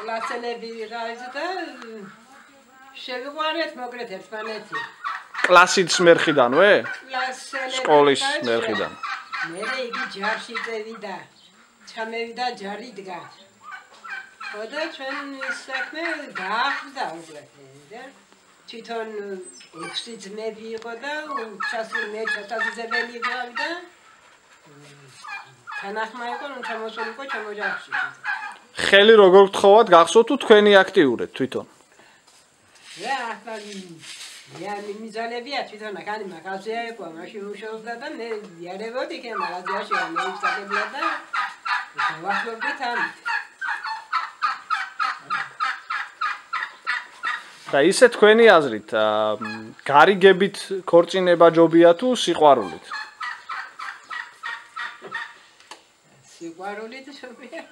კლასელები ვიღავით და შევიყვანეთ მოკლედ ერთმანეთი. კლასის მერხიდანვე? კლასელები სკოლის მერხიდან. მე იგი ჯარში წევიდა. ჩამევიდა ჯარი დგა. ხოდა ჩვენ საქმე გაახდა უკვე. თვითონ 6 ძმები იყო და ჩასული მე ჩასაძებელი გავიდა. თანახმა იყო რომ ჩამოსულიყო ჩემო ჯარში. ხელი როგორ გთხოვათ გახსოვთ თუ თქვენი აქტიურეთ თვითონ? რა ახლა მე მიზანებია თვითონ ახალი მაგაზია იყო მაშინ უშოვდა და მე იარებოდი კი მაგაზიაში მე ვსაკებლა და ვახლებდით ამ და ისე თქვენი აზრით გარიგებით ქორწინება ჯობია თუ სიყვარულით? სიყვარულით ჯობია.